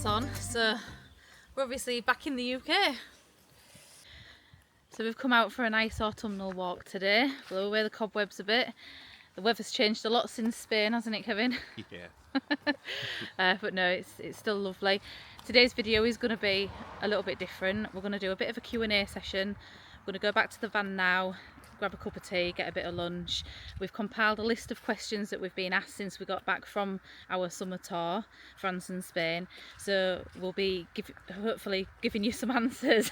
lights on, so we're obviously back in the UK. So we've come out for a nice autumnal walk today, blow away the cobwebs a bit. The weather's changed a lot since Spain, hasn't it, Kevin? Yeah. But no, it's still lovely. Today's video is going to be a little bit different. We're going to do a bit of a Q&A session. We're going to go back to the van now, grab a cup of tea, get a bit of lunch. We've compiled a list of questions that we've been asked since we got back from our summer tour, France and Spain. So we'll be hopefully giving you some answers.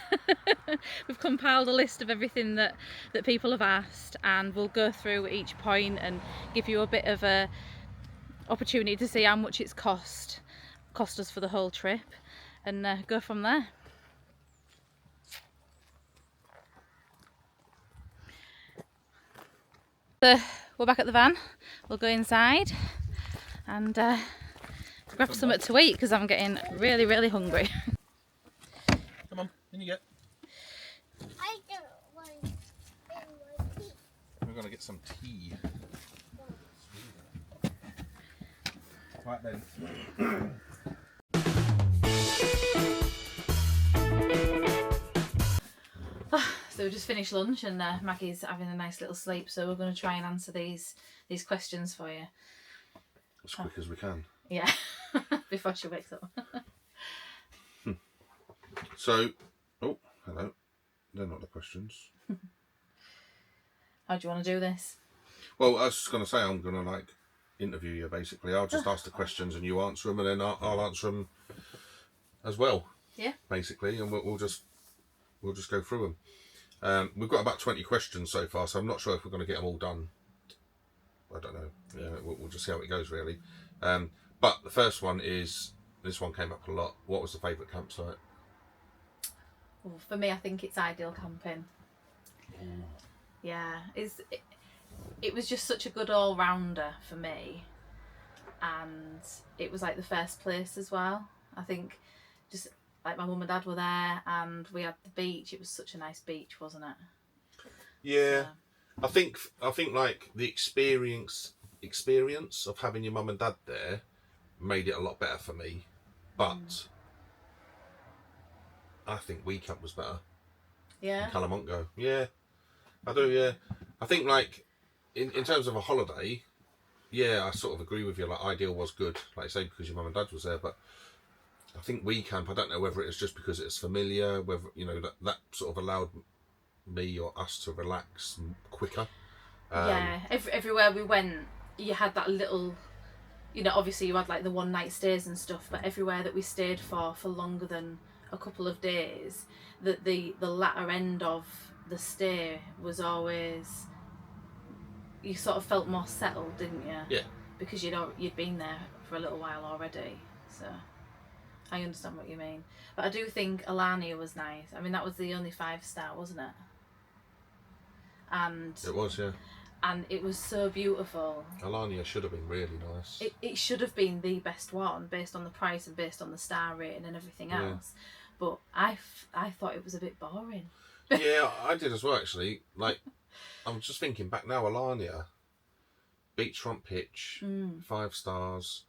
We've compiled a list of everything that people have asked, and we'll go through each point and give you a bit of a opportunity to see how much it's cost us for the whole trip, and go from there. So we're back at the van. We'll go inside and grab something to eat because I'm getting really hungry. Come on, in you get. I don't want tea. We're going to get some tea. Right then. So we just finished lunch and Maggie's having a nice little sleep, so we're going to try and answer these questions for you. As quick as we can. Yeah, before she wakes up. So, oh, hello. They're not the questions. How do you want to do this? Well, I was just going to say I'm going to interview you basically. I'll just ask the questions and you answer them, and then I'll answer them as well. Yeah. Basically, and we'll just go through them. We've got about 20 questions so far, so I'm not sure if we're going to get them all done. I don't know. We'll just see how it goes, really. But the first one is, this one came up a lot. What was the favourite campsite? Well, for me, I think it's Ideal Camping. Yeah, it was just such a good all-rounder for me, and it was like the first place as well. I think just like my mum and dad were there and we had the beach. It was such a nice beach, wasn't it? Yeah. I think like the experience of having your mum and dad there made it a lot better for me, but I think We Camp was better. Yeah. Calamongo. Yeah, I do. Yeah, I think like in terms of a holiday, yeah, I sort of agree with you. Like Ideal was good, like I say, because your mum and dad was there, but I think We Camp, I don't know whether it was just because it's familiar, whether that sort of allowed me or us to relax quicker. Yeah, everywhere we went, you had that little, obviously you had like the one night stays and stuff, but everywhere that we stayed for longer than a couple of days, that the latter end of the stay was always, you sort of felt more settled, didn't you? Yeah. Because you'd been there for a little while already, so I understand what you mean. But I do think Alania was nice. I mean, that was the only 5-star, wasn't it? And it was, yeah. And it was so beautiful. Alania should have been really nice. It should have been the best one based on the price and based on the star rating and everything else. But I thought it was a bit boring. Yeah, I did as well, actually. Like, I'm just thinking back now, Alania, beachfront pitch, 5 stars,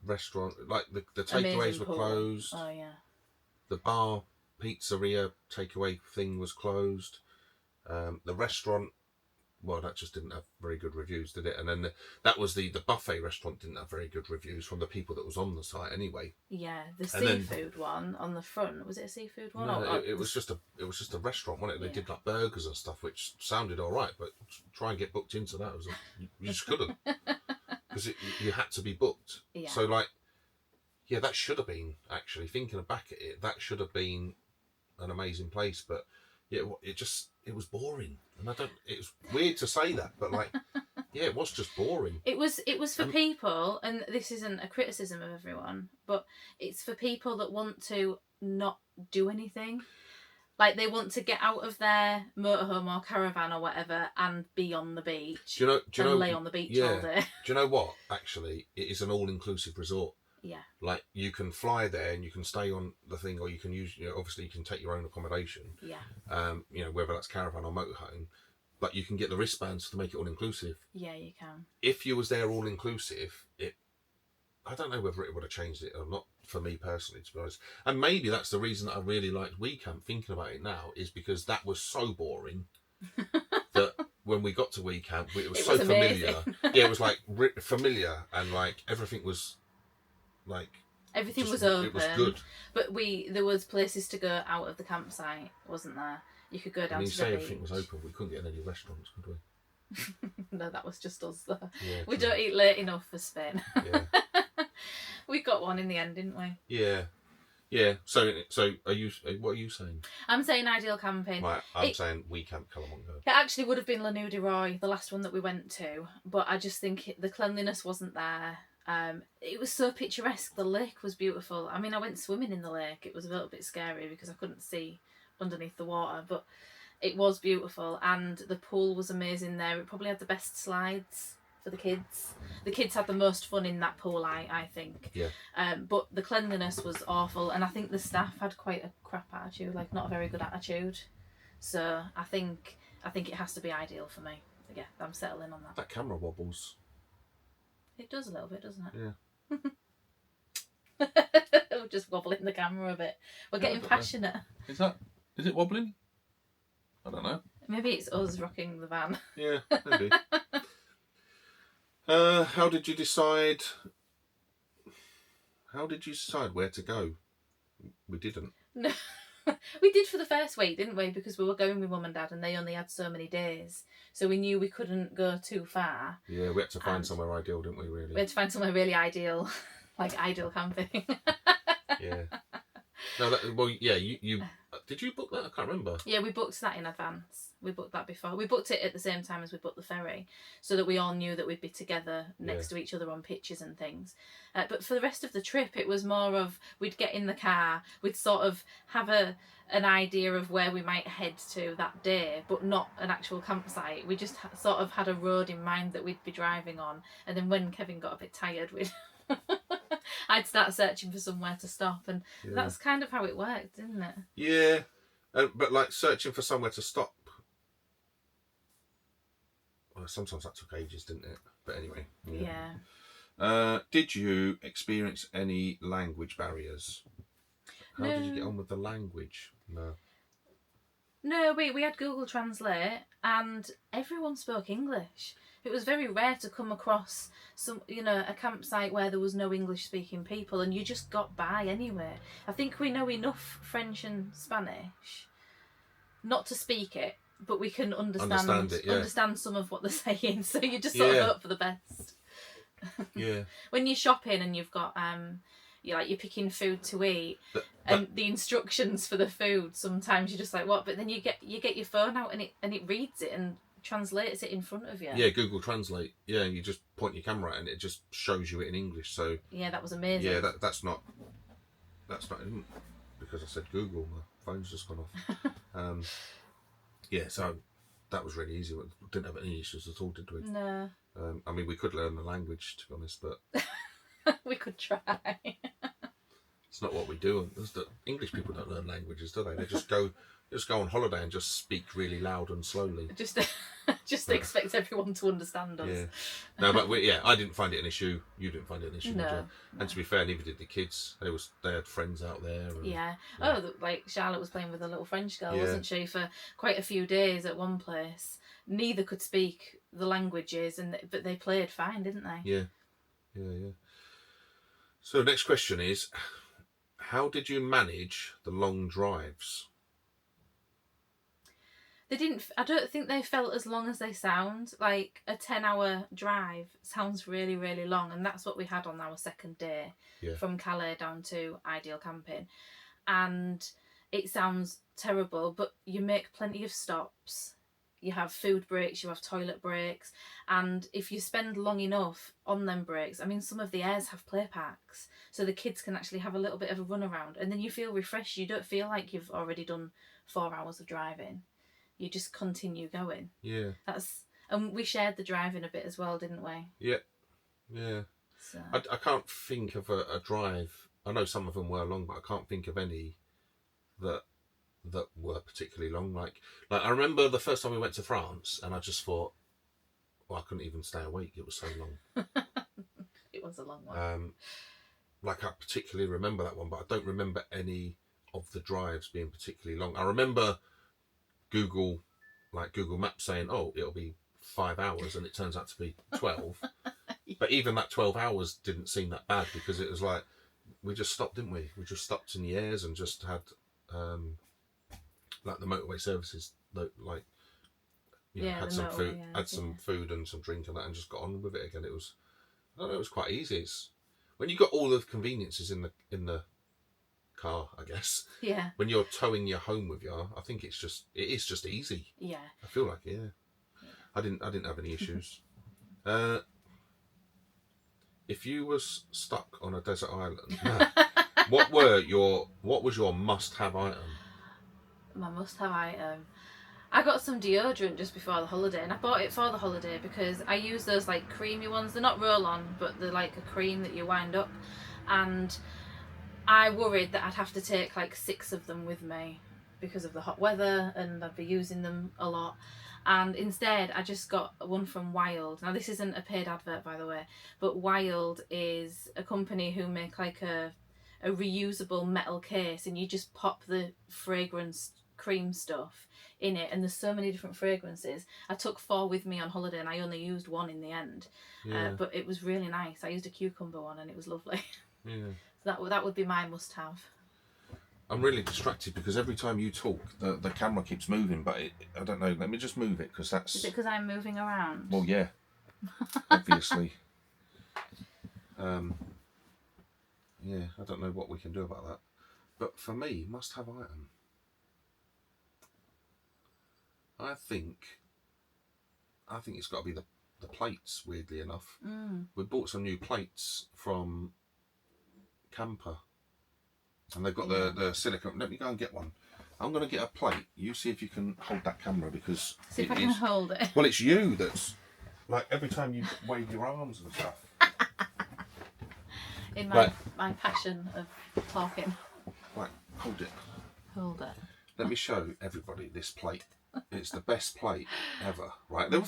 restaurant, like the takeaways were closed. Oh, yeah. The bar, pizzeria, takeaway thing was closed. The restaurant, well, that just didn't have very good reviews, did it? And then that was the buffet restaurant didn't have very good reviews from the people that was on the site anyway. Yeah, the seafood one on the front, was it a seafood one? No, it was just a restaurant, wasn't it? They did like burgers and stuff, which sounded all right, but try and get booked into that, you just couldn't, because you had to be booked. Yeah. So like, yeah, that should have been, actually thinking back at it, that should have been an amazing place, but yeah, it was boring, and it's weird to say that, but like, yeah, it was just boring. It was for people, and this isn't a criticism of everyone, but it's for people that want to not do anything. Like, they want to get out of their motorhome or caravan or whatever and be on the beach. Do you know, lay on the beach all day. Do you know what? Actually, it is an all-inclusive resort. Yeah. Like, you can fly there and you can stay on the thing, or you can use, obviously you can take your own accommodation. Yeah. Whether that's caravan or motorhome, but you can get the wristbands to make it all-inclusive. Yeah, you can. If you was there all-inclusive, I don't know whether it would have changed it or not. for me personally, to be honest. And maybe that's the reason that I really liked We Camp, thinking about it now, is because that was so boring that when we got to We Camp, it was so familiar. Yeah, it was like familiar, and like everything was like... Everything was open. It was good. But there was places to go out of the campsite, wasn't there? You could go down to the beach. Everything was open. We couldn't get in any restaurants, could we? No, that was just us though. Yeah, we don't eat late enough for Spain. Yeah. We got one in the end, didn't we? Yeah. Yeah. So what are you saying? I'm saying ideal camping. Right, I'm saying We Camp Calamongo. It actually would have been La Nue de Roy, the last one that we went to, but I just think the cleanliness wasn't there. It was so picturesque. The lake was beautiful. I mean, I went swimming in the lake. It was a little bit scary because I couldn't see underneath the water, but it was beautiful, and the pool was amazing there. It probably had the best slides for the kids. The kids had the most fun in that pool, I think. Yeah. But the cleanliness was awful, and I think the staff had quite a crap attitude, like not a very good attitude. So I think it has to be ideal for me. Yeah, I'm settling on that. That camera wobbles. It does a little bit, doesn't Yeah. it? We're just wobbling the camera a bit. We're getting passionate. Is it wobbling? I don't know. Maybe it's us rocking the van. Yeah, maybe. How did you decide where to go? We didn't. No, we did for the first week, didn't we? Because we were going with Mum and Dad, and they only had so many days, so we knew we couldn't go too far. Yeah, we had to find somewhere ideal, didn't we? Really. We had to find somewhere really ideal, like ideal camping. Yeah. No, you did you book that? I can't remember. Yeah, we booked that in advance. We booked that before. We booked it at the same time as we booked the ferry, so that we all knew that we'd be together next to each other on pitches and things. But for the rest of the trip, it was more of we'd get in the car, we'd sort of have an idea of where we might head to that day, but not an actual campsite. We just sort of had a road in mind that we'd be driving on, and then when Kevin got a bit tired, I'd start searching for somewhere to stop, and that's kind of how it worked, didn't it? Yeah, but like searching for somewhere to stop. Well, sometimes that took ages, didn't it? But anyway. Yeah. Did you experience any language barriers? How did you get on with the language? No. No, we had Google Translate, and everyone spoke English. It was very rare to come across a campsite where there was no English-speaking people, and you just got by anyway. I think we know enough French and Spanish not to speak it, but we can understand some of what they're saying. So you just sort of hope for the best. Yeah. When you're shopping and you've got you're picking food to eat, and the instructions for the food, sometimes you're just like, what? But then you get your phone out and it reads it and translates it in front of you. Yeah, Google Translate. Yeah, you just point your camera at it and it just shows you it in English. So yeah, that was amazing. Yeah, that's not because I said Google. My phone's just gone off. Yeah, so that was really easy. We didn't have any issues at all, did we? No. I mean, we could learn the language, to be honest, but we could try. It's not what we do. English people don't learn languages, do they? They just go on holiday and just speak really loud and slowly. Just expect everyone to understand us. Yeah. No, but I didn't find it an issue. You didn't find it an issue, no. Did you? And to be fair, neither did the kids. They had friends out there. And, yeah. Oh, like Charlotte was playing with a little French girl, wasn't she, for quite a few days at one place. Neither could speak the languages, but they played fine, didn't they? Yeah. Yeah. So the next question is, how did you manage the long drives? I don't think they felt as long as they sound. Like a 10-hour drive sounds really, really long, and that's what we had on our second day from Calais down to Ideal Camping. And it sounds terrible, but you make plenty of stops. You have food breaks, you have toilet breaks, and if you spend long enough on them breaks, I mean, some of the airs have play packs, so the kids can actually have a little bit of a run around, and then you feel refreshed. You don't feel like you've already done 4 hours of driving. You just continue going. Yeah. And we shared the driving a bit as well, didn't we? Yeah. So. I can't think of a drive. I know some of them were long, but I can't think of any that were particularly long. Like I remember the first time we went to France, and I just thought, well, I couldn't even stay awake. It was so long. It was a long one. like I particularly remember that one, but I don't remember any of the drives being particularly long. I remember Google Maps saying, "Oh, it'll be 5 hours," and it turns out to be 12. But even that 12 hours didn't seem that bad, because it was like we just stopped, didn't we? We just stopped in the airs and just had like the motorway services, like had some food, some food and some drink and that, and just got on with it again. It was, I don't know, it was quite easy. It's when you got all the conveniences in the car, I guess. Yeah. When you're towing your home with you, I think it is just easy. Yeah. I feel like I didn't have any issues. If you was stuck on a desert island, what was your must-have item? My must-have item. I got some deodorant just before the holiday, and I bought it for the holiday because I use those like creamy ones. They're not roll-on, but they're like a cream that you wind up. And I worried that I'd have to take like 6 of them with me because of the hot weather, and I'd be using them a lot. And instead I just got one from Wild. Now this isn't a paid advert, by the way, but Wild is a company who make like a reusable metal case, and you just pop the fragrance cream stuff in it, and there's so many different fragrances. I took 4 with me on holiday and I only used 1 in the end. But it was really nice. I used a cucumber one and it was lovely. Yeah. So that would be my must-have. I'm really distracted because every time you talk, the camera keeps moving, but I don't know. Let me just move it, because that's... Is it because I'm moving around? Well, yeah, obviously. Yeah, I don't know what we can do about that. But for me, must-have item. I think it's got to be the plates, weirdly enough. We bought some new plates from Camper, and they've got the silicone. Let me go and get one. I'm going to get a plate. You see if you can hold that camera, because... See if I can hold it. Well, it's you that's... Like, every time you wave your arms and stuff. In my passion of talking. Right, hold it. Hold it. Let me show everybody this plate. It's the best plate ever, right? Do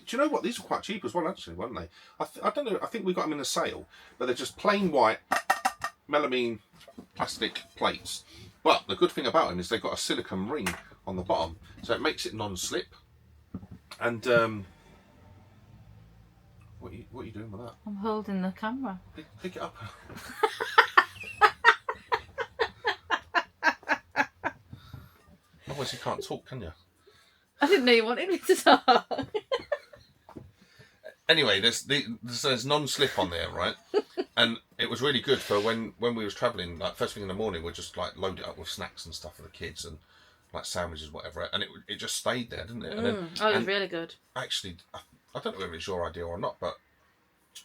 you know what? These were quite cheap as well, actually, weren't they? I don't know. I think we got them in a sale, but they're just plain white melamine plastic plates. But the good thing about them is they've got a silicone ring on the bottom, so it makes it non-slip. And what are you doing with that? I'm holding the camera. Pick it up. Otherwise you can't talk, can you? I didn't know you wanted me to talk. Anyway, there's non-slip on there, right? And it was really good for when we was travelling. Like first thing in the morning, we'd just like load it up with snacks and stuff for the kids, and like sandwiches, whatever. And it just stayed there, didn't it? And then, it was really good. Actually, I don't know whether it's your idea or not, but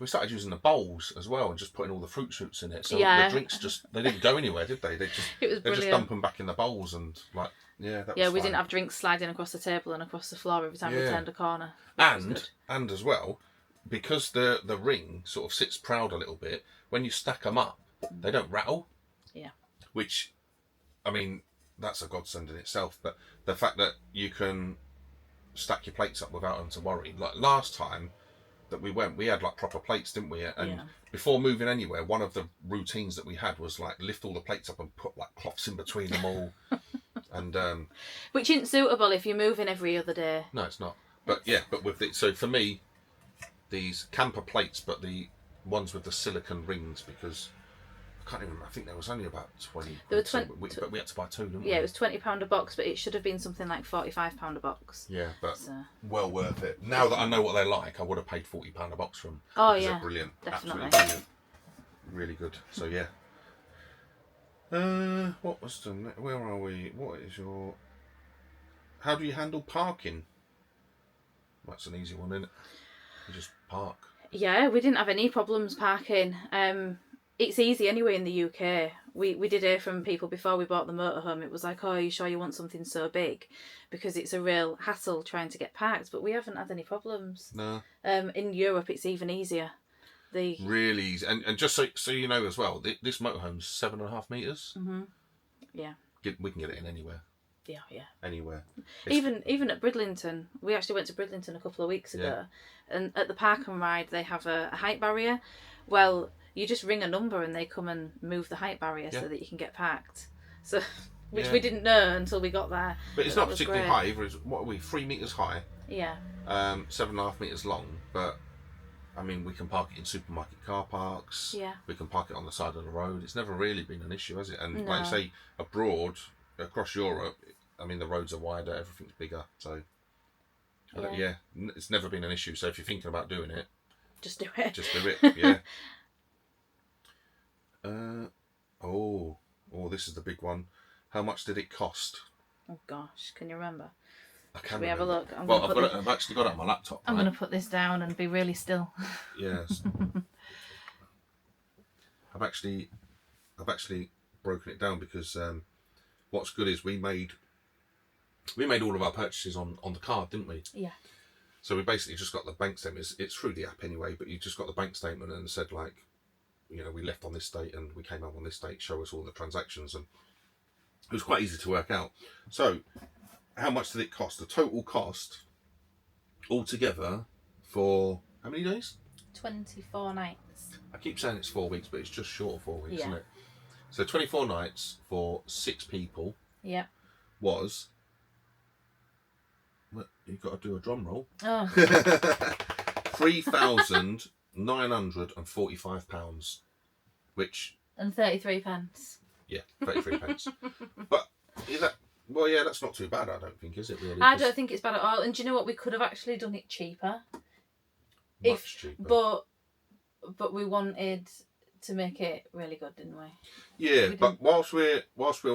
we started using the bowls as well, and just putting all the fruit shoots in it. So the drinks they didn't go anywhere, did they? They just dump them back in the bowls, and like. Yeah, we didn't have drinks sliding across the table and across the floor every time we turned a corner. And as well, because the ring sort of sits proud a little bit, when you stack them up, they don't rattle. Yeah. Which, I mean, that's a godsend in itself. But the fact that you can stack your plates up without them to worry. Like last time that we went, we had like proper plates, didn't we? And before moving anywhere, one of the routines that we had was like lift all the plates up and put like cloths in between them all. And which isn't suitable if you're moving every other day. No, it's not. But yeah, but with so for me, these Camper plates, but the ones with the silicone rings, because I can't even remember. I think there was only about 20. There were 20, but we had to buy 2, didn't we? Yeah, it was £20 a box, but it should have been something like £45 a box. Yeah, but well worth it. Now that I know what they're like, I would have paid £40 a box for them. Oh yeah, they're brilliant. Definitely. Absolutely brilliant. Really good. So yeah. What was the... Where are we? What is your... How do you handle parking? That's an easy one, isn't it? You just park. Yeah, we didn't have any problems parking. It's easy anyway in the UK. We did hear from people before we bought the motorhome. It was like, oh, are you sure you want something so big? Because it's a real hassle trying to get parked. But we haven't had any problems. No. In Europe, it's even easier. Really easy. And just so you know as well, this motorhome's 7.5 metres. Mm-hmm. Yeah. We can get it in anywhere. Yeah. Anywhere. Even at Bridlington. We actually went to Bridlington a couple of weeks ago. And at the Park and Ride, they have a height barrier. Well, You just ring a number and they come and move the height barrier Yeah. so that you can get parked. So, which Yeah. we didn't know until we got there. But it's That not was particularly great. high either. It's, what are we, 3 metres high, Yeah. 7.5 metres long. But I mean, we can park it in supermarket car parks. Yeah. We can park it on the side of the road. It's never really been an issue, has it? And No. like I say, abroad, across Europe, I mean, the roads are wider, everything's bigger. So, it's never been an issue. So if you're thinking about doing it, Just do it. just do it. Yeah. This is the big one. How much did it cost? Oh gosh, can you remember? I can't Should we have a remember. look? I've actually got it on my laptop. I'm right? going to put this down and be really still. Yes. I've actually broken it down because what's good is we made all of our purchases on the card, didn't we? Yeah. So we basically just got the bank statement. It's through the app anyway, but you just got the bank statement and said like, you know, we left on this date and we came home on this date. Show us all the transactions, and it was quite easy to work out. So, how much did it cost? The total cost altogether for how many days? 24 nights. I keep saying it's 4 weeks, but it's just short of 4 weeks, Yeah. isn't it? So 24 nights for 6 people Yep. was... Well, you've got to do a drum roll. Oh, £3,945, which... and 33 pence. Yeah, 33 pence. But is that... Well, yeah, that's not too bad, I don't think, is it, really? I don't think it's bad at all. And do you know what? We could have actually done it cheaper. Much cheaper. But we wanted to make it really good, didn't we? Yeah, we but whilst we're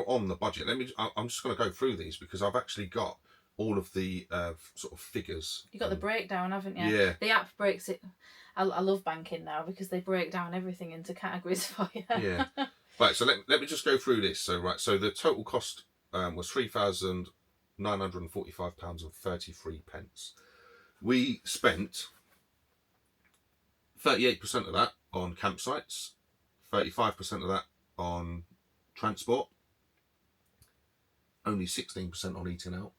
on the budget, I'm just going to go through these because I've actually got all of the sort of figures. You got the breakdown, haven't you? Yeah. The app breaks it. I love banking now because they break down everything into categories for you. Yeah. Right, so let me just go through this. So the total cost was £3,945.33. We spent 38% of that on campsites, 35% of that on transport, only 16% on eating out.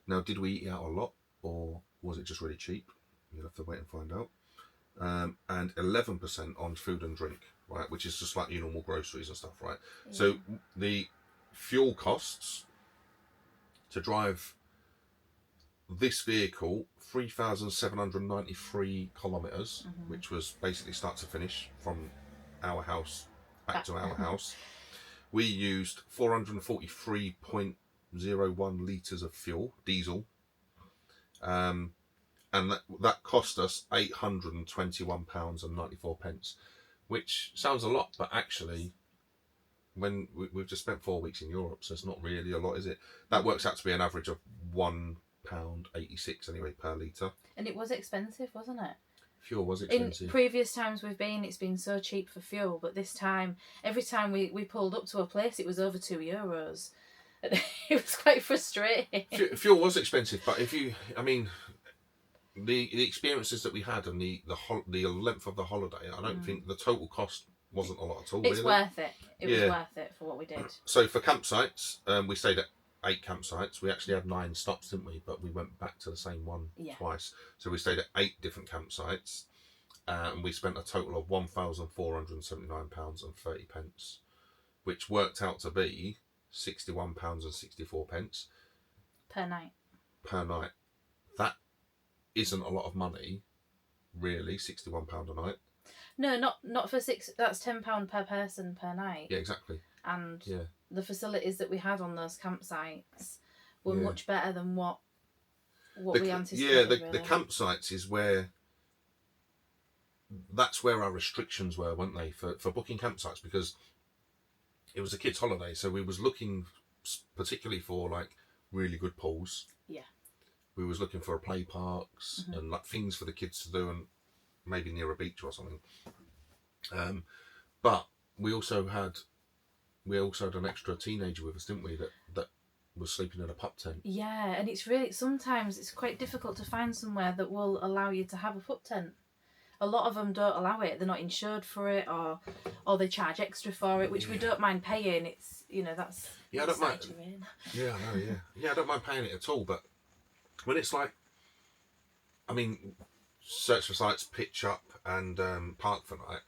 Now, did we eat out a lot, or was it just really cheap? You'll have to wait and find out. And 11% on food and drink, right, which is just like your normal groceries and stuff, right? Yeah. So the fuel costs to drive this vehicle 3,793 kilometres, which was basically start to finish from our house back to our house. We used 443.01 litres of fuel, diesel, and that cost us £821.94, which sounds a lot, but actually, when we've just spent 4 weeks in Europe, so it's not really a lot, is it? That works out to be an average of £1.86 anyway per litre. And it was expensive, wasn't it? Fuel was expensive. In previous times we've been, it's been so cheap for fuel, but this time, every time we pulled up to a place, it was over €2. It was quite frustrating. Fuel was expensive, but the experiences that we had and the length of the holiday, I don't think the total cost wasn't a lot at all. It's really. worth it. It was worth it for what we did. So for campsites, we stayed at 8 campsites. We actually had 9 stops, didn't we? But we went back to the same one twice. So we stayed at 8 different campsites, and we spent a total of £1,479.30, which worked out to be £61.64 per night. Per night. That isn't a lot of money, really. £61 a night. No, not for 6. That's £10 per person per night. Yeah, exactly. And the facilities that we had on those campsites were much better than what we anticipated. Yeah, the campsites is where. That's where our restrictions were, weren't they, for booking campsites, because it was a kids' holiday, so we was looking particularly for like really good pools. Yeah. We was looking for play parks and like things for the kids to do, and maybe near a beach or something. But we also had an extra teenager with us, didn't we? That was sleeping in a pup tent. Yeah, and it's really sometimes it's quite difficult to find somewhere that will allow you to have a pup tent. A lot of them don't allow it. They're not insured for it, or they charge extra for it, which we don't mind paying. It's that's I don't mind. Yeah, I know. Yeah, I don't mind paying it at all. But when it's like, Search for Sites, Pitch Up, and Park for Night,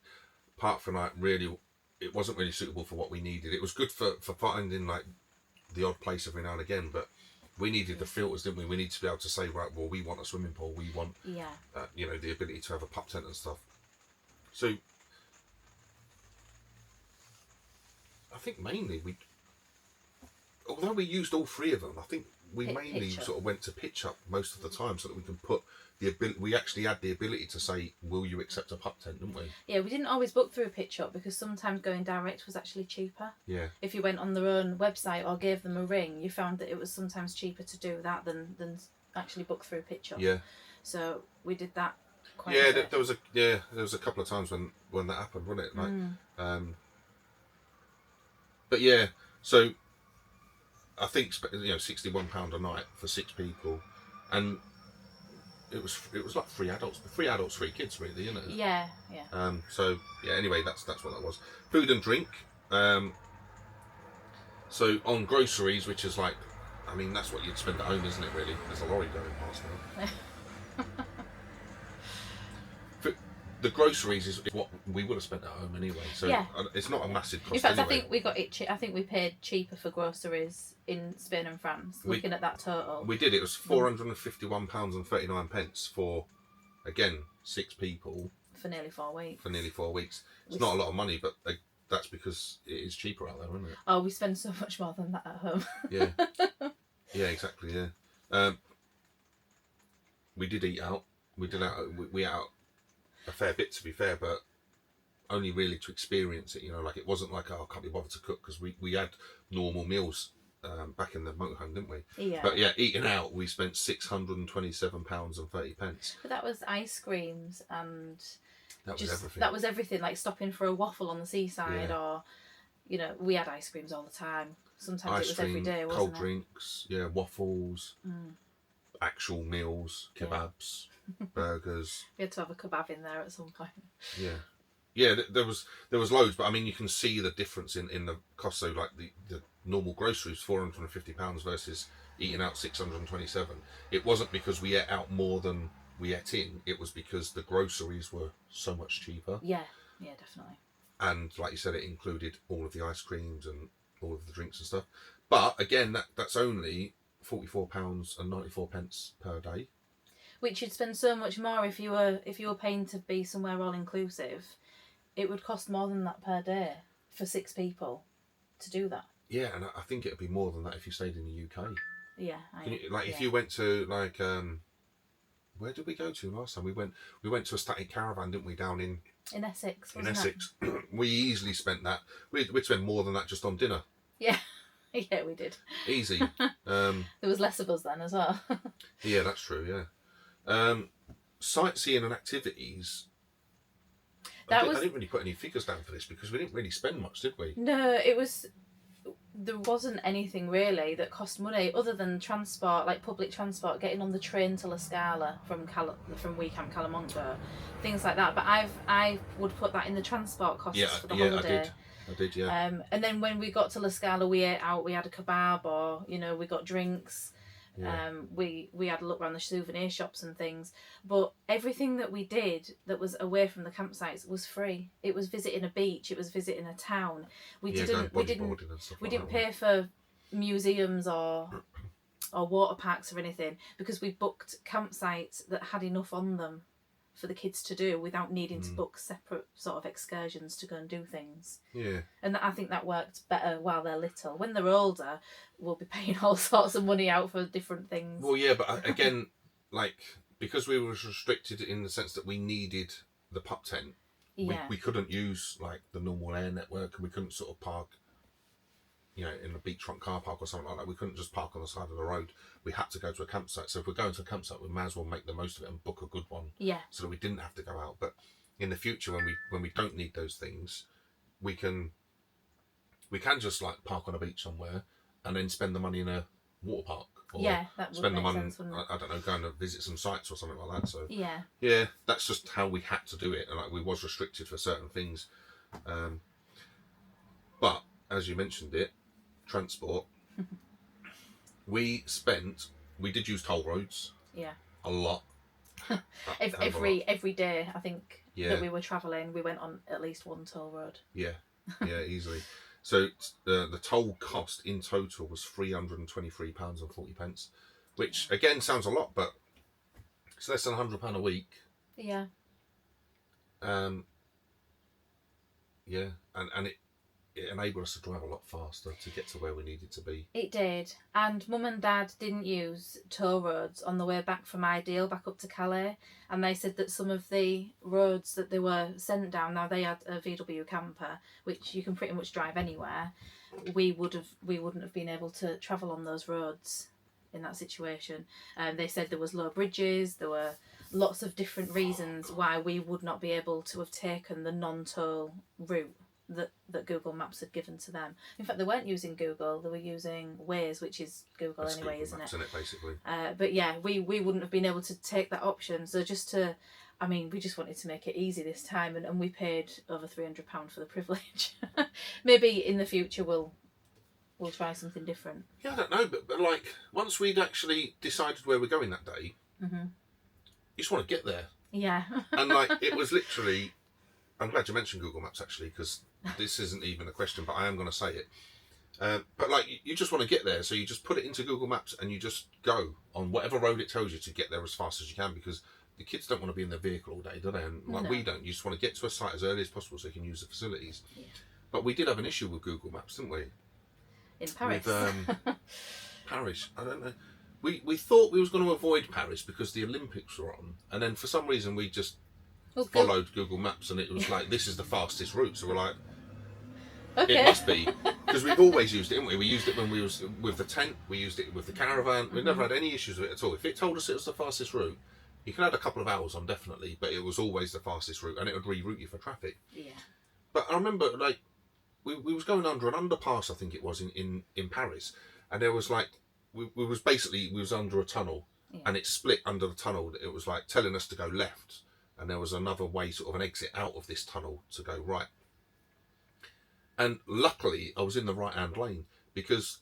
apart from like really, it wasn't really suitable for what we needed. It was good for finding like the odd place every now and again, but we needed the filters, didn't we? We need to be able to say, right, well, we want a swimming pool, we want, Yeah. you know, the ability to have a pup tent and stuff. So I think mainly although we used all three of them, I think we mainly Pitch Up. sort of went to Pitch Up most of the time, so that we can put the ability. We actually had the ability to say, "Will you accept a pup tent?" Didn't we? Yeah, we didn't always book through a Pitch Up because sometimes going direct was actually cheaper. Yeah. If you went on their own website or gave them a ring, you found that it was sometimes cheaper to do that than actually book through Pitch Up. Yeah. So we did that quite Yeah, a bit. there was a couple of times when that happened, wasn't it? Like, but yeah, so I think £61 a night for 6 people, and it was like 3 adults, 3 kids, really, isn't it? Yeah, yeah. So yeah, anyway, that's what that was. Food and drink. So on groceries, which is like, I mean, that's what you'd spend at home, isn't it? Really, there's a lorry going past now. The groceries is what we would have spent at home anyway, so Yeah. it's not a massive cost. In fact, anyway. I think we got it. I think we paid cheaper for groceries in Spain and France. Looking at that total, We did. It was £451.39 for, again, 6 people for nearly 4 weeks. for nearly 4 weeks. It's not a lot of money, but that's because it is cheaper out there, isn't it? Oh, we spend so much more than that at home. Yeah. Yeah, exactly. Yeah. We did eat out. We ate out a fair bit, to be fair, but only really to experience it. You know, like it wasn't like, oh, I can't be bothered to cook, because we had normal meals back in the motorhome, didn't we? Yeah. But yeah, eating out, we spent £627.30. But that was ice creams and That was everything. That was everything. Like stopping for a waffle on the seaside, Yeah. or we had ice creams all the time. Sometimes Ice it was cream, every day, wasn't cold it? drinks, yeah, waffles, actual meals, kebabs, burgers. We had to have a kebab in there at some point. Yeah, yeah. There was loads, but I mean, you can see the difference in the cost. So, like the normal groceries, £450 versus eating out 627. It wasn't because we ate out more than we ate in. It was because the groceries were so much cheaper. Yeah, yeah, definitely. And like you said, it included all of the ice creams and all of the drinks and stuff. But again, that's only £44.94 per day. Which you'd spend so much more if you were paying to be somewhere all inclusive. It would cost more than that per day for 6 people to do that. Yeah, and I think it'd be more than that if you stayed in the UK. Yeah. If you went to like where did we go to last time? We went to a static caravan, didn't we, down in Essex. in Wasn't Essex. We easily spent that. We'd spend more than that just on dinner. It? Yeah. Yeah, we did. Easy. There was less of us then as well. Yeah, that's true. Yeah. Sightseeing and activities. I didn't really put any figures down for this because we didn't really spend much, did we? No, there wasn't anything really that cost money other than transport, like public transport, getting on the train to La Scala from We Camp Calamongo, things like that. But I would put that in the transport costs for the holiday. I did, yeah. And then when we got to La Scala, we ate out. We had a kebab, or we got drinks. Yeah. We had a look around the souvenir shops and things, but everything that we did that was away from the campsites was free. It was visiting a beach. It was visiting a town. We didn't pay for museums or water parks or anything, because we booked campsites that had enough on them for the kids to do without needing to book separate sort of excursions to go and do things. Yeah. And I think that worked better while they're little. When they're older, we'll be paying all sorts of money out for different things. Well, yeah, but again, like, because we were restricted in the sense that we needed the pup tent, we couldn't use like the normal air network, and we couldn't sort of park, in the beachfront car park or something like that. We couldn't just park on the side of the road. We had to go to a campsite. So if we're going to a campsite, we may as well make the most of it and book a good one. Yeah. So that we didn't have to go out. But in the future, when we don't need those things, we can just like park on a beach somewhere and then spend the money in a water park. Or that would spend the make money, sense, wouldn't it? I don't know, going to visit some sites or something like that. So yeah, that's just how we had to do it, and like we was restricted for certain things. But as you mentioned it, transport. We did use toll roads. Yeah. A lot. Every day, I think that we were travelling, we went on at least one toll road. Yeah, easily. So the toll cost in total was £323.40, which again sounds a lot, but it's less than £100 a week. Yeah. Yeah, and it enabled us to drive a lot faster to get to where we needed to be. It did. And Mum and Dad didn't use toll roads on the way back from Ideal back up to Calais. And they said that some of the roads that they were sent down, now they had a VW camper, which you can pretty much drive anywhere. We wouldn't have been able to travel on those roads in that situation. They said there was low bridges, there were lots of different reasons why we would not be able to have taken the non-toll route that Google Maps had given to them. In fact, they weren't using Google, they were using Waze, which is Google That's anyway, Google isn't Maps, it? isn't it, basically? But yeah, we wouldn't have been able to take that option. So we just wanted to make it easy this time, and we paid over £300 for the privilege. Maybe in the future we'll try something different. Yeah, I don't know, but like once we'd actually decided where we're going that day, Mm-hmm. you just want to get there. Yeah. And like it was literally, I'm glad you mentioned Google Maps actually, because this isn't even a question, but I am going to say it. But like you just want to get there, so you just put it into Google Maps and you just go on whatever road it tells you to get there as fast as you can, because the kids don't want to be in their vehicle all day, do they? And like No. we don't. You just want to get to a site as early as possible so you can use the facilities. Yeah. But we did have an issue with Google Maps, didn't we? In Paris. With Paris, I don't know. We thought we was going to avoid Paris because the Olympics were on, and then for some reason we just Well, followed Google Maps, and it was like, this is the fastest route. So we're like, Okay. it must be, because we've always used it, haven't we? We used it when we was with the tent, we used it with the caravan. We never had any issues with it at all. If it told us it was the fastest route, you can add a couple of hours on definitely, but it was always the fastest route, and it would reroute you for traffic. Yeah. But I remember, like, we was going under an underpass, I think it was, in Paris, and there was like, we was under a tunnel, Yeah. and it split under the tunnel. It was like telling us to go left, and there was another way, sort of an exit out of this tunnel to go right. And luckily, I was in the right-hand lane, because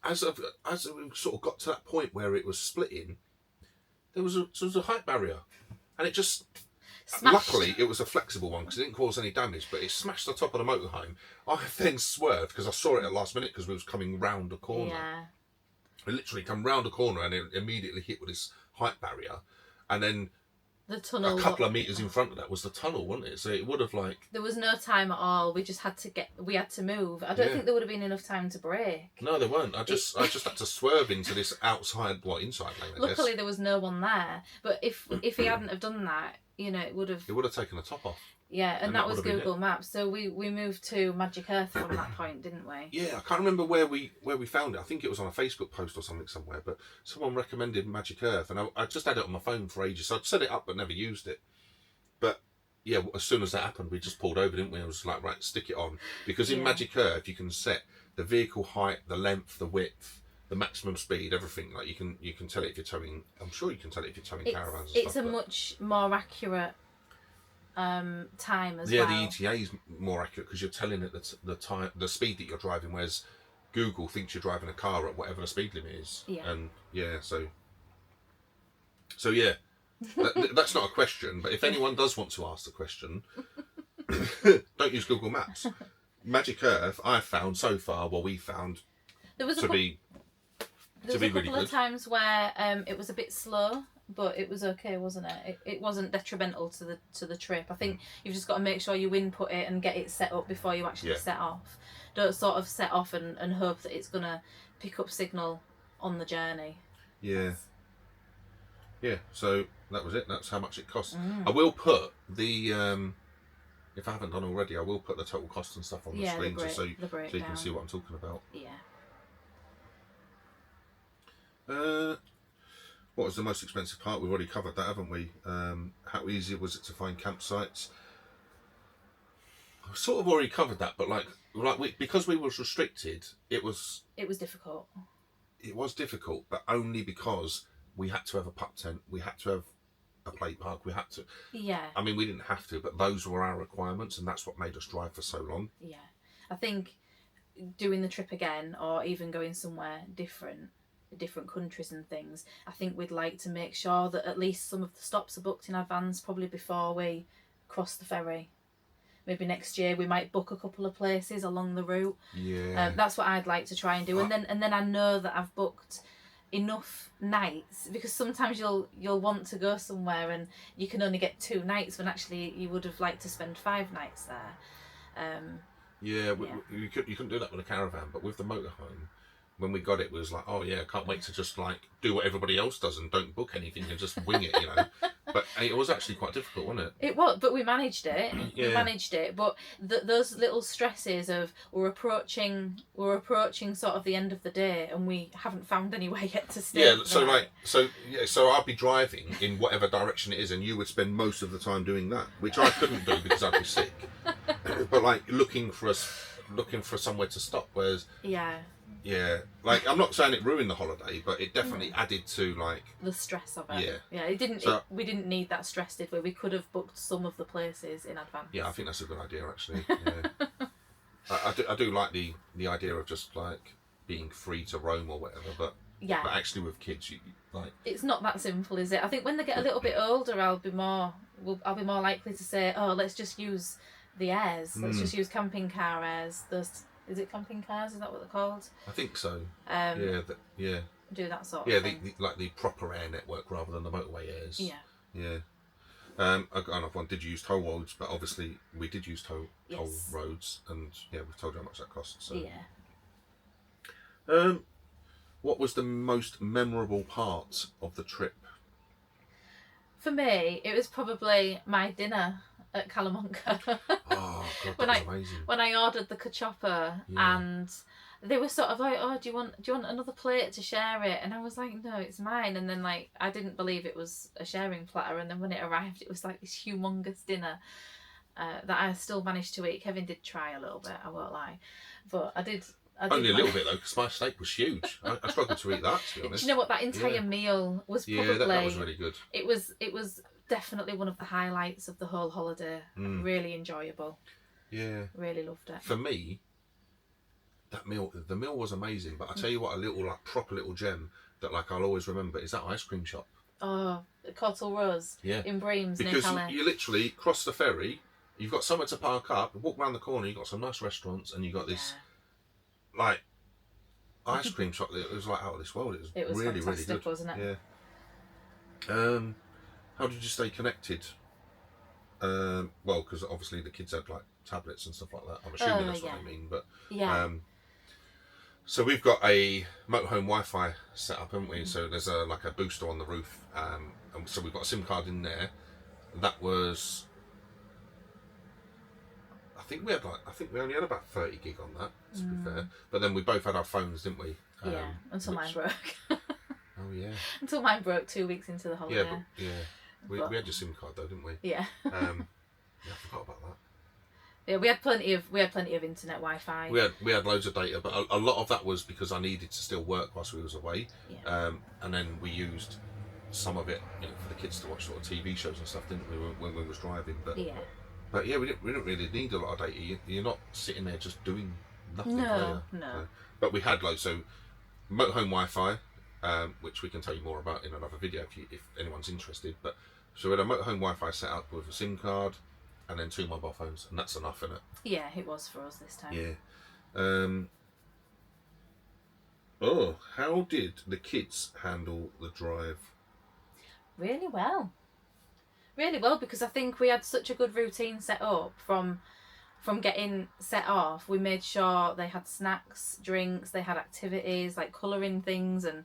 as we sort of got to that point where it was splitting, there was a height barrier, and it just Smashed. luckily it was a flexible one because it didn't cause any damage, but it smashed the top of the motorhome. I then swerved because I saw it at last minute because we was coming round a corner. Yeah. It literally come round a corner and it immediately hit with this height barrier, and then The tunnel. a couple of metres in front of that was the tunnel, wasn't it? So it would have like There was no time at all. We just had to move. I don't Yeah. think there would have been enough time to brake. no, there weren't. I just had to swerve into this inside lane. I Luckily, guess there was no one there. But if he hadn't have done that, it would have. it would have taken the top off. Yeah, and that that was would have been Google Maps. So we moved to Magic Earth from that point, didn't we? Yeah, I can't remember where we found it. I think it was on a Facebook post or something somewhere. But someone recommended Magic Earth, and I just had it on my phone for ages. So I'd set it up but never used it. But yeah, as soon as that happened, we just pulled over, didn't we? I was like, right, stick it on, because in Yeah. Magic Earth you can set the vehicle height, the length, the width, the maximum speed, everything. Like you can tell it if you're towing. I'm sure you can tell it if you're towing caravans. And It's stuff, a but- much more accurate time as yeah, well. the ETA is more accurate because you're telling it the time, the speed that you're driving, whereas Google thinks you're driving a car at whatever the speed limit is. Yeah. And yeah, so yeah, that's not a question. But if anyone does want to ask the question, don't use Google Maps. Magic Earth, I've found so far, we found There was a to couple, be there was be a couple really of good. times where it was a bit slow, but it was okay, wasn't it? It wasn't detrimental to the trip. I think you've just got to make sure you input it and get it set up before you actually Yeah. set off. Don't sort of set off and hope that it's gonna pick up signal on the journey. yeah. So that was it. That's how much it cost. Mm. I will put the if I haven't done already, I will put the total cost and stuff on the Yeah, screen just so the you breakdown. can see what I'm talking about. Yeah. What was the most expensive part? We've already covered that, haven't we? How easy was it to find campsites? I've sort of already covered that, but because we was restricted, it was difficult. difficult, but only because we had to have a pup tent, we had to have a play park, we had to. Yeah. I mean, we didn't have to, but those were our requirements, and that's what made us drive for so long. Yeah. I think doing the trip again, or even going somewhere different, different countries and things, I think we'd like to make sure that at least some of the stops are booked in advance, probably before we cross the ferry. Maybe next year we might book a couple of places along the route. Yeah. That's what I'd like to try and do, and then I know that I've booked enough nights, because sometimes you'll want to go somewhere and you can only get 2 nights when actually you would have liked to spend 5 nights there. You couldn't do that with a caravan, but with the motorhome, when we got it, we was like, oh yeah, I can't wait to just like do what everybody else does and don't book anything and just wing it, you know. But it was actually quite difficult, wasn't it? It was, but we managed it. Yeah. We managed it. But those little stresses of we're approaching sort of the end of the day and we haven't found anywhere yet to stay. Yeah. So I'd be driving in whatever direction it is, and you would spend most of the time doing that, which I couldn't do because I'd be sick. But like looking for somewhere to stop, whereas yeah, like I'm not saying it ruined the holiday, but it definitely added to like the stress of it. Yeah. It didn't. So, we didn't need that stress, did we? We could have booked some of the places in advance. Yeah, I think that's a good idea actually. Yeah. I do like the idea of just like being free to roam or whatever, but actually with kids, you like it's not that simple, is it? I think when they get a little bit older, I'll be more likely to say, oh, let's just use the airs. Let's just use camping car airs. Is it camping cars? Is that what they're called? I think so. Yeah. Yeah. Do that sort of thing. the proper air network rather than the motorway airs. Yeah. Yeah. I got another one. Did you use toll roads? But obviously we did use toll roads, and yeah, we've told you how much that costs. So. Yeah. What was the most memorable part of the trip? For me, it was probably my dinner at Calamonca. Oh God, that was amazing. When I ordered the cachopa, and they were sort of like, "Oh, do you want another plate to share it?" And I was like, "No, it's mine." And then like I didn't believe it was a sharing platter, and then when it arrived, it was like this humongous dinner that I still managed to eat. Kevin did try a little bit, I won't lie, but I did. Only a little bit though, because my steak was huge. I struggled to eat that, to be honest. Do you know what? That entire meal was probably... Yeah, that was really good. It was definitely one of the highlights of the whole holiday. Really enjoyable. Yeah. Really loved it. For me, the meal was amazing, but I tell you what, a little like proper little gem that like I'll always remember is that ice cream shop. Oh, Courtauld Rose. Yeah. In Breams, because near Calais. you literally cross the ferry, you've got somewhere to park up, walk around the corner, you've got some nice restaurants, and you've got this like ice cream shop that was like out of this world. It was really, fantastic, really good, wasn't it? Yeah. How did you stay connected? Well, because obviously the kids had like tablets and stuff like that. I'm assuming that's what I mean, but so we've got a motorhome Wi-Fi set up, haven't we? So there's a booster on the roof, and so we've got a SIM card in there. That was. I think we only had about 30 gig on that, to be fair. But then we both had our phones, didn't we? Until mine broke. Oh yeah. Until mine broke 2 weeks into the holiday. We had your SIM card though, didn't we? Yeah. I forgot about that. Yeah, we had plenty of internet Wi-Fi. We had loads of data, but a lot of that was because I needed to still work whilst we was away. Yeah. And then we used some of it, for the kids to watch sort of TV shows and stuff, didn't we, when we was driving? But yeah, we didn't really need a lot of data. You're not sitting there just doing nothing. No. But we had loads. So motorhome Wi-Fi, which we can tell you more about in another video if anyone's interested. But so we had a motorhome Wi-Fi set up with a SIM card, and then 2 mobile phones, and that's enough, isn't it? Yeah, it was for us this time. Yeah. How did the kids handle the drive? Really well. Really well, because I think we had such a good routine set up from getting set off. We made sure they had snacks, drinks, they had activities like colouring things, and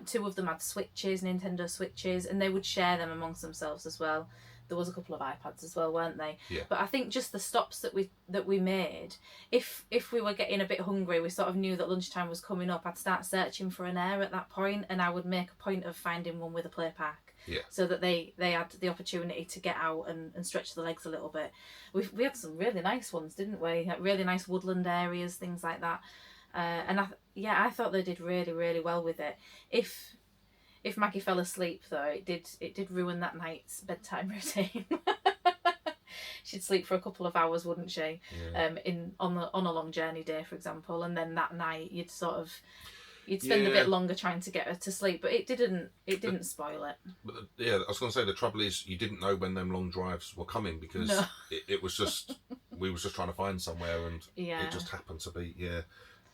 2 of them had Switches, Nintendo Switches, and they would share them amongst themselves as well. There was a couple of iPads as well, weren't they? Yeah. But I think just the stops that we made, if we were getting a bit hungry, we sort of knew that lunchtime was coming up, I'd start searching for an air at that point, and I would make a point of finding one with a play pack. Yeah. So that they had the opportunity to get out and stretch their legs a little bit. We had some really nice ones, didn't we? Like really nice woodland areas, things like that. And I thought they did really, really well with it. If Maggie fell asleep though, it did ruin that night's bedtime routine. She'd sleep for a couple of hours, wouldn't she? Yeah. On a long journey day, for example, and then that night you'd sort of you'd spend a Yeah. bit longer trying to get her to sleep, but it didn't spoil it. But yeah, I was going to say the trouble is you didn't know when them long drives were coming because No. it was just we was just trying to find somewhere and Yeah. it just happened to be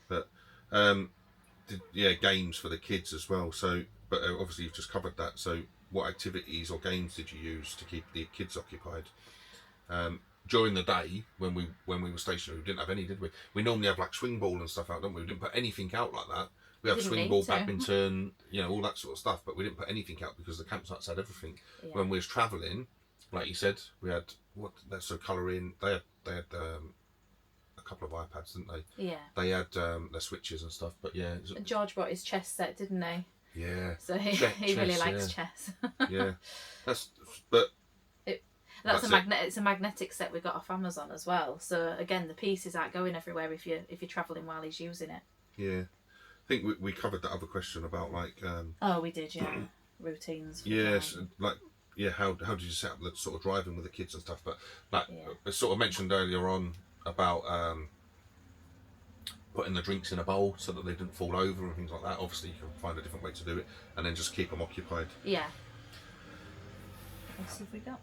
But games for the kids as well. So, but obviously you've just covered that. So, what activities or games did you use to keep the kids occupied? During the day when we were stationary, we didn't have any, did we? We normally have like swing ball and stuff out, don't we? We didn't put anything out like that. We have Didn't swing need ball, to. badminton, all that sort of stuff, but we didn't put anything out because the campsites had everything. Yeah. When we was travelling, like you said, we had colouring. They had a couple of iPads, didn't they? Yeah. They had their switches and stuff, but yeah, George brought his chess set, didn't he? yeah, So he really likes chess. yeah. That's That's That's it's a magnetic set we got off Amazon as well. So again, the pieces aren't going everywhere if you're travelling while he's using it. yeah. I think we covered that other question about like Oh, we did, yeah. Routines. for yes, driving. like how did you set up the sort of driving with the kids and stuff? But like Yeah. I sort of mentioned earlier on about putting the drinks in a bowl so that they didn't fall over and things like that. Obviously, you can find a different way to do it, and then just keep them occupied. Yeah. What else have we got?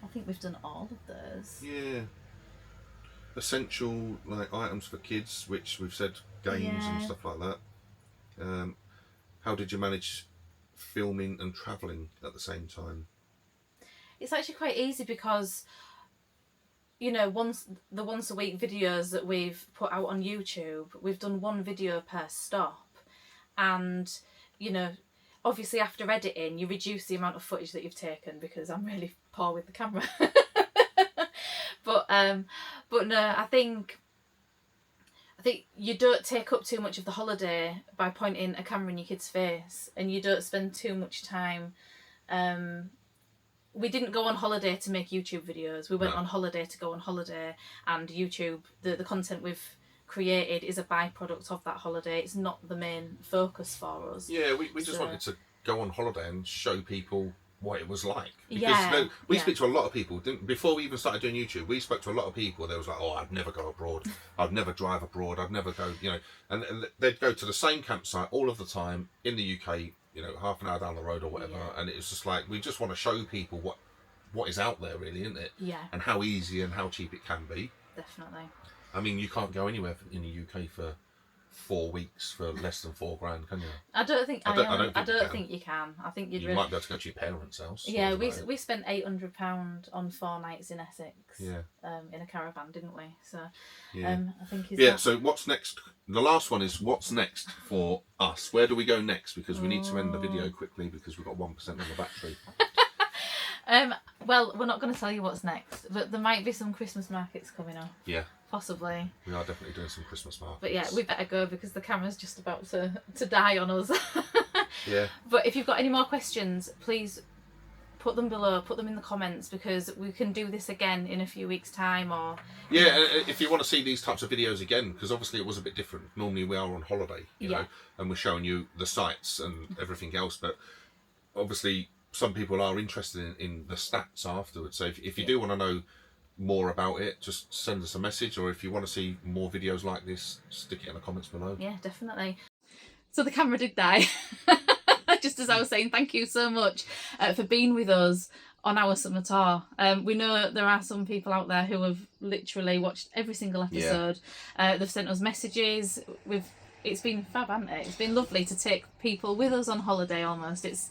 I think we've done all of those. Yeah. Essential like items for kids, which we've said games and Yeah. stuff like that. How did you manage filming and travelling at the same time? It's actually quite easy because, once a week videos that we've put out on YouTube, we've done one video per stop, and obviously after editing you reduce the amount of footage that you've taken because I'm really poor with the camera. but no, I think you don't take up too much of the holiday by pointing a camera in your kid's face, and you don't spend too much time. We didn't go on holiday to make YouTube videos. We went on holiday to go on holiday, and YouTube, the content we've created is a byproduct of that holiday. It's not the main focus for us. Yeah, we just So- wanted to go on holiday and show people what it was like. Because Yeah, we yeah. speak to a lot of people. Before we even started doing YouTube, we spoke to a lot of people. They was like, oh, I'd never go abroad. I'd never drive abroad. I'd never go, And they'd go to the same campsite all of the time in the UK, half an hour down the road or whatever. Yeah. And it's just like, we just want to show people what is out there really, isn't it? Yeah, And how easy and how cheap it can be. definitely. I mean, you can't go anywhere in the UK for 4 weeks for less than $4,000, can you? I don't think I don't think you can. I think you'd You really. might be able to go to your parents' house. Yeah, or we something. we spent £800 on 4 nights in Essex. Yeah. In a caravan, didn't we? So, Yeah. I think. Yeah, so what's next? The last one is what's next for us? Where do we go next? Because we need to end the video quickly because we've got 1% on the battery. Well, we're not going to tell you what's next, but there might be some Christmas markets coming up. Yeah, Possibly. we are definitely doing some Christmas markets. But yeah, we better go because the camera's just about to die on us. Yeah, But if you've got any more questions, please put them below, put them in the comments, because we can do this again in a few weeks' time. Or yeah. If you want to see these types of videos again, because obviously it was a bit different. Normally we are on holiday, you know, and we're showing you the sights and everything else. But obviously some people are interested in the stats afterwards. So if you do want to know more about it, just send us a message, or if you want to see more videos like this, stick it in the comments below. Yeah, definitely. So the camera did die. Just as I was saying, thank you so much for being with us on our summer tour. We know there are some people out there who have literally watched every single episode. They've sent us messages. It's been fab, hasn't it? It's been lovely to take people with us on holiday almost. It's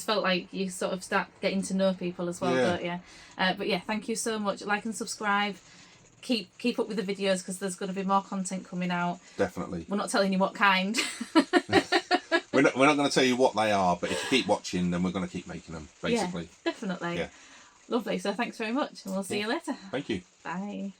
felt like you sort of start getting to know people as well, don't you? But yeah, thank you so much. Like and subscribe. Keep up with the videos because there's going to be more content coming out. Definitely. We're not telling you what kind. We're not going to tell you what they are, but if you keep watching, then we're going to keep making them, basically. Yeah, definitely. Yeah. Lovely. So thanks very much, and we'll see you later. Thank you. Bye.